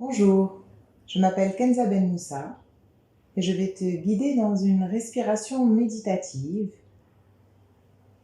Bonjour, je m'appelle Kenza Ben Moussa et je vais te guider dans une respiration méditative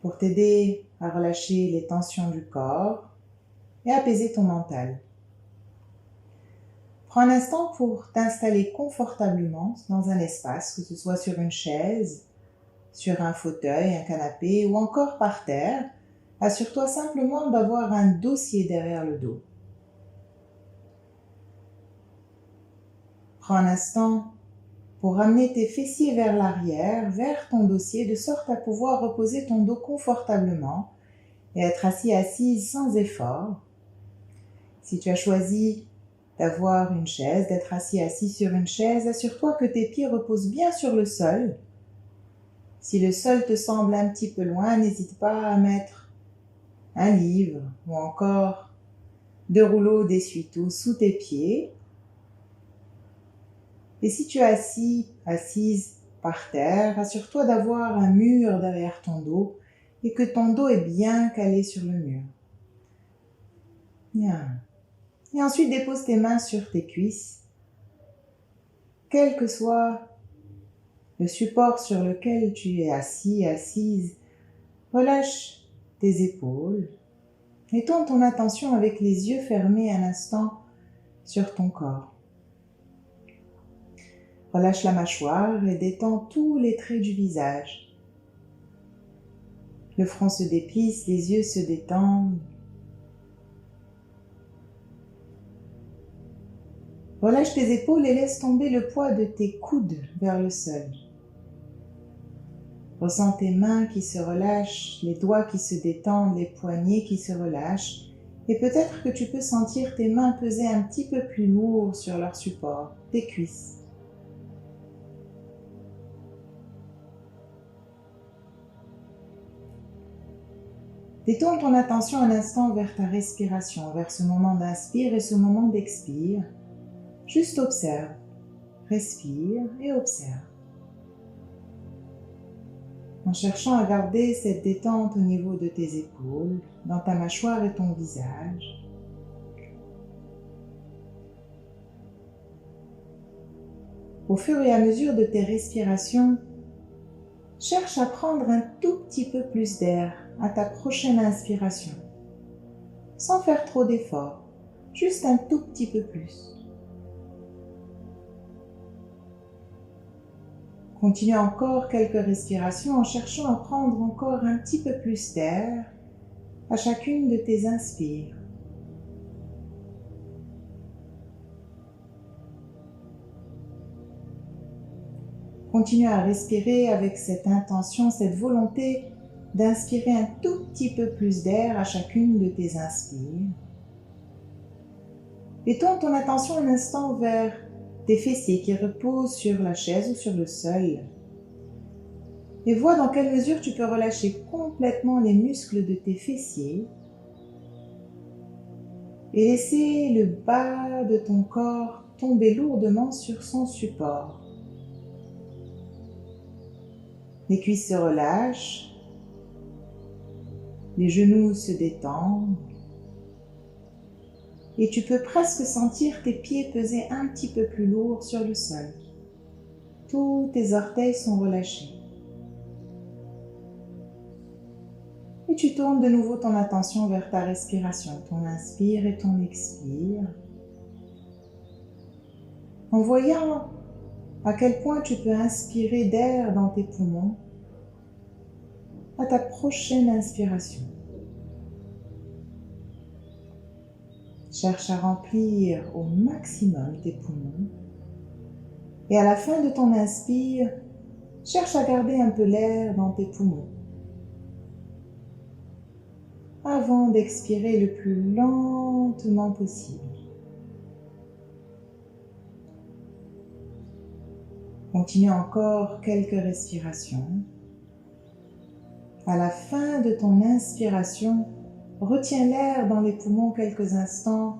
pour t'aider à relâcher les tensions du corps et apaiser ton mental. Prends un instant pour t'installer confortablement dans un espace, que ce soit sur une chaise, sur un fauteuil, un canapé ou encore par terre. Assure-toi simplement d'avoir un dossier derrière le dos. Prends un instant pour ramener tes fessiers vers l'arrière, vers ton dossier, de sorte à pouvoir reposer ton dos confortablement et être assise sans effort. Si tu as choisi d'avoir une chaise, d'être assis sur une chaise, assure-toi que tes pieds reposent bien sur le sol. Si le sol te semble un petit peu loin, n'hésite pas à mettre un livre ou encore 2 rouleaux d'essuie-tout sous tes pieds. Et si tu es assise par terre, assure-toi d'avoir un mur derrière ton dos et que ton dos est bien calé sur le mur. Bien. Et ensuite, dépose tes mains sur tes cuisses. Quel que soit le support sur lequel tu es assise, relâche tes épaules et tourne ton attention avec les yeux fermés un instant sur ton corps. Relâche la mâchoire et détends tous les traits du visage. Le front se déplisse, les yeux se détendent. Relâche tes épaules et laisse tomber le poids de tes coudes vers le sol. Ressens tes mains qui se relâchent, les doigts qui se détendent, les poignets qui se relâchent. Et peut-être que tu peux sentir tes mains peser un petit peu plus lourd sur leur support, tes cuisses. Détourne ton attention un instant vers ta respiration, vers ce moment d'inspire et ce moment d'expire. Juste observe, respire et observe. En cherchant à garder cette détente au niveau de tes épaules, dans ta mâchoire et ton visage. Au fur et à mesure de tes respirations, cherche à prendre un tout petit peu plus d'air à ta prochaine inspiration, sans faire trop d'efforts, juste un tout petit peu plus. Continue encore quelques respirations en cherchant à prendre encore un petit peu plus d'air à chacune de tes inspires. Continue à respirer avec cette intention, cette volonté d'inspirer un tout petit peu plus d'air à chacune de tes inspires. Et tourne ton attention un instant vers tes fessiers qui reposent sur la chaise ou sur le sol. Et vois dans quelle mesure tu peux relâcher complètement les muscles de tes fessiers et laisser le bas de ton corps tomber lourdement sur son support. Les cuisses se relâchent, les genoux se détendent et tu peux presque sentir tes pieds peser un petit peu plus lourd sur le sol. Tous tes orteils sont relâchés. Et tu tournes de nouveau ton attention vers ta respiration, ton inspire et ton expire, en voyant à quel point tu peux inspirer d'air dans tes poumons à ta prochaine inspiration. Cherche à remplir au maximum tes poumons et à la fin de ton inspire, cherche à garder un peu l'air dans tes poumons avant d'expirer le plus lentement possible. Continue encore quelques respirations. À la fin de ton inspiration, retiens l'air dans les poumons quelques instants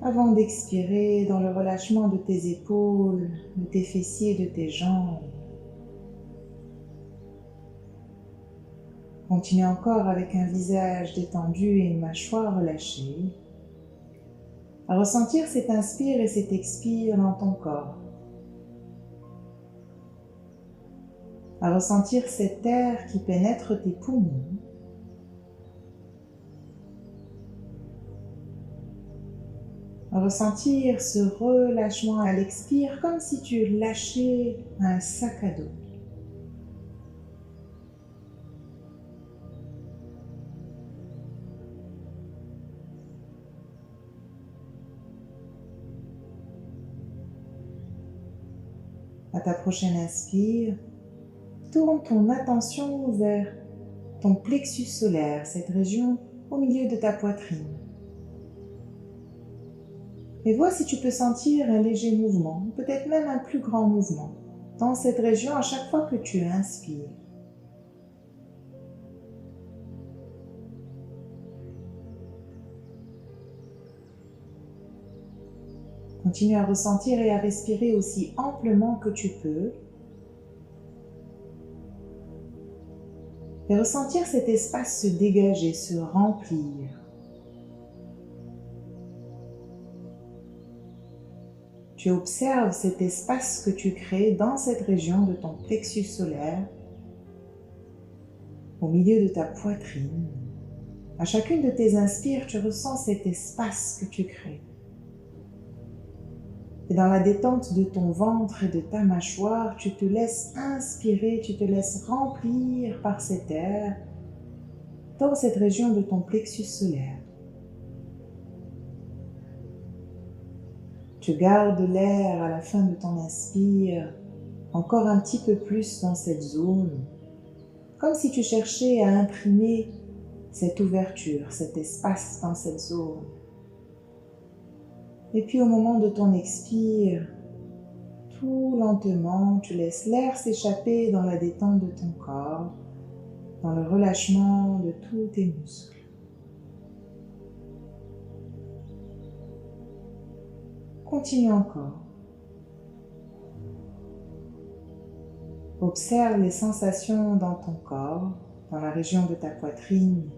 avant d'expirer dans le relâchement de tes épaules, de tes fessiers, de tes jambes. Continue encore avec un visage détendu et une mâchoire relâchée. à ressentir cet inspire et cet expire dans ton corps, à ressentir cet air qui pénètre tes poumons, à ressentir ce relâchement à l'expire comme si tu lâchais un sac à dos. À ta prochaine inspire, tourne ton attention vers ton plexus solaire, cette région au milieu de ta poitrine. Et vois si tu peux sentir un léger mouvement, peut-être même un plus grand mouvement, dans cette région à chaque fois que tu inspires. Continue à ressentir et à respirer aussi amplement que tu peux. Et ressentir cet espace se dégager, se remplir. Tu observes cet espace que tu crées dans cette région de ton plexus solaire, au milieu de ta poitrine. À chacune de tes inspires, tu ressens cet espace que tu crées. Et dans la détente de ton ventre et de ta mâchoire, tu te laisses inspirer, tu te laisses remplir par cet air dans cette région de ton plexus solaire. Tu gardes l'air à la fin de ton inspire, encore un petit peu plus dans cette zone, comme si tu cherchais à imprimer cette ouverture, cet espace dans cette zone. Et puis au moment de ton expire, tout lentement, tu laisses l'air s'échapper dans la détente de ton corps, dans le relâchement de tous tes muscles. Continue encore. Observe les sensations dans ton corps, dans la région de ta poitrine.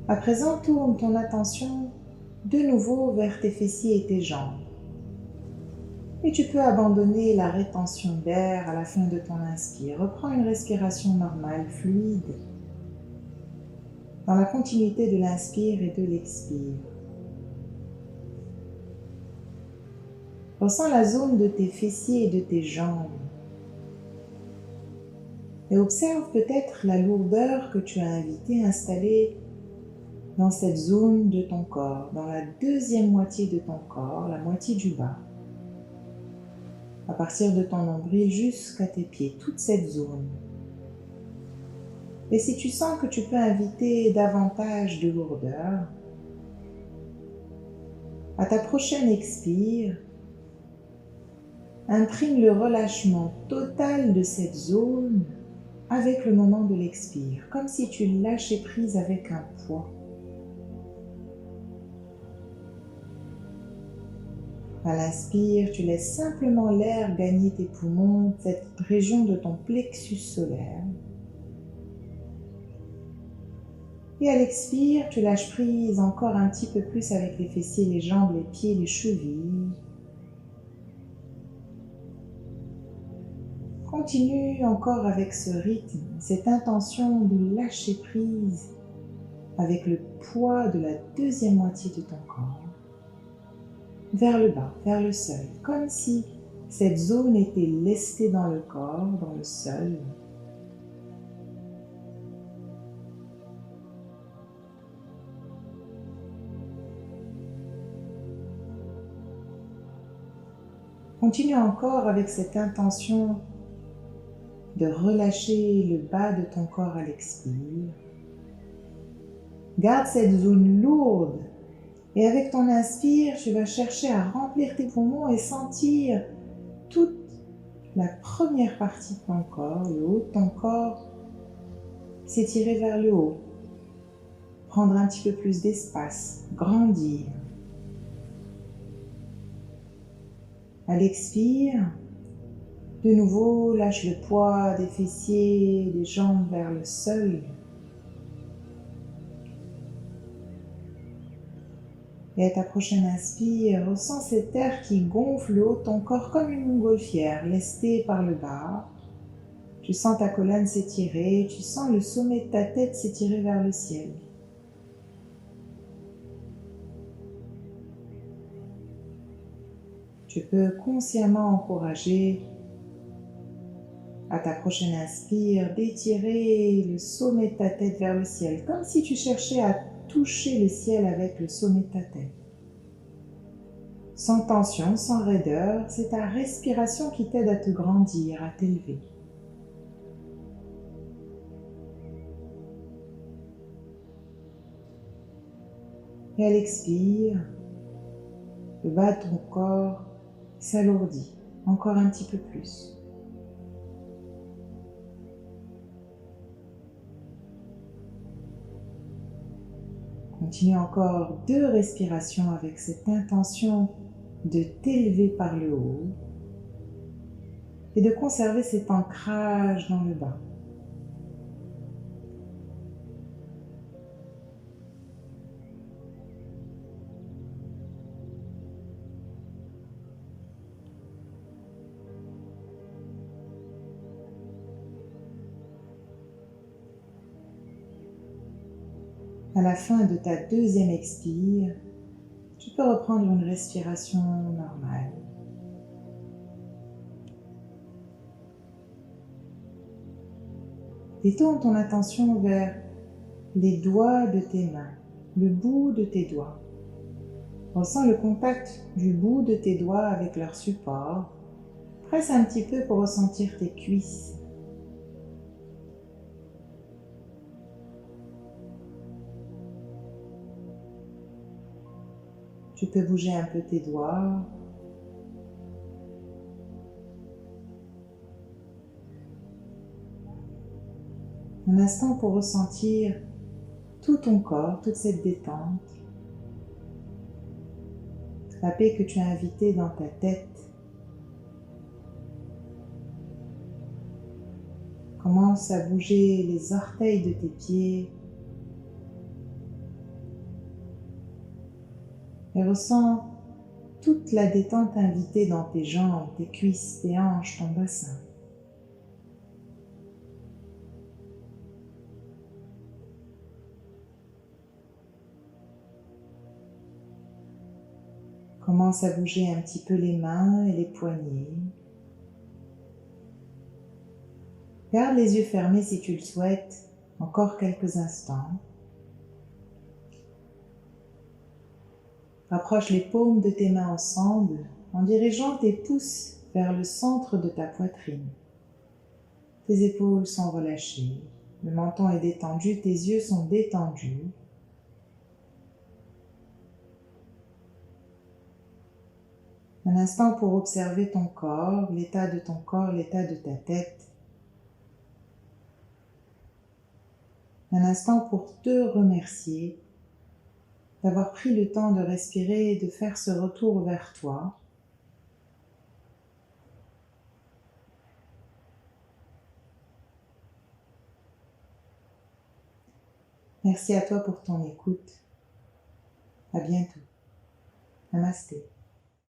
À présent, tourne ton attention de nouveau vers tes fessiers et tes jambes. Et tu peux abandonner la rétention d'air à la fin de ton inspire. Reprends une respiration normale, fluide, dans la continuité de l'inspire et de l'expire. Ressens la zone de tes fessiers et de tes jambes. Et observe peut-être la lourdeur que tu as invité à installer dans cette zone de ton corps, dans la deuxième moitié de ton corps, la moitié du bas. À partir de ton nombril jusqu'à tes pieds, toute cette zone. Et si tu sens que tu peux inviter davantage de lourdeur, à ta prochaine expire, imprime le relâchement total de cette zone avec le moment de l'expire, comme si tu lâchais prise avec un poids. À l'inspire, tu laisses simplement l'air gagner tes poumons, cette région de ton plexus solaire. Et à l'expire, tu lâches prise encore un petit peu plus avec les fessiers, les jambes, les pieds, les chevilles. Continue encore avec ce rythme, cette intention de lâcher prise avec le poids de la deuxième moitié de ton corps. Vers le bas, vers le sol, comme si cette zone était lestée dans le corps, dans le sol. Continue encore avec cette intention de relâcher le bas de ton corps à l'expire. Garde cette zone lourde. Et avec ton inspire, tu vas chercher à remplir tes poumons et sentir toute la première partie de ton corps, le haut de ton corps, s'étirer vers le haut. Prendre un petit peu plus d'espace, grandir. À l'expire, de nouveau, lâche le poids des fessiers, des jambes vers le sol. Et à ta prochaine inspire, ressens cet air qui gonfle le haut de ton corps comme une montgolfière, lestée par le bas. Tu sens ta colonne s'étirer, tu sens le sommet de ta tête s'étirer vers le ciel. Tu peux consciemment encourager à ta prochaine inspire d'étirer le sommet de ta tête vers le ciel, comme si tu cherchais à toucher le ciel avec le sommet de ta tête. Sans tension, sans raideur, c'est ta respiration qui t'aide à te grandir, à t'élever. Et à l'expire, le bas de ton corps s'alourdit encore un petit peu plus. Continue encore 2 respirations avec cette intention de t'élever par le haut et de conserver cet ancrage dans le bas. À la fin de ta 2e expire, tu peux reprendre une respiration normale. Et tourne ton attention vers les doigts de tes mains, le bout de tes doigts. Ressens le contact du bout de tes doigts avec leur support. Presse un petit peu pour ressentir tes cuisses. Tu peux bouger un peu tes doigts. Un instant pour ressentir tout ton corps, toute cette détente, la paix que tu as invitée dans ta tête. Commence à bouger les orteils de tes pieds et ressens toute la détente invitée dans tes jambes, tes cuisses, tes hanches, ton bassin. Commence à bouger un petit peu les mains et les poignets. Garde les yeux fermés si tu le souhaites, encore quelques instants. Rapproche les paumes de tes mains ensemble en dirigeant tes pouces vers le centre de ta poitrine. Tes épaules sont relâchées, le menton est détendu, tes yeux sont détendus. Un instant pour observer ton corps, l'état de ton corps, l'état de ta tête. Un instant pour te remercier d'avoir pris le temps de respirer et de faire ce retour vers toi. Merci à toi pour ton écoute. À bientôt. Namasté.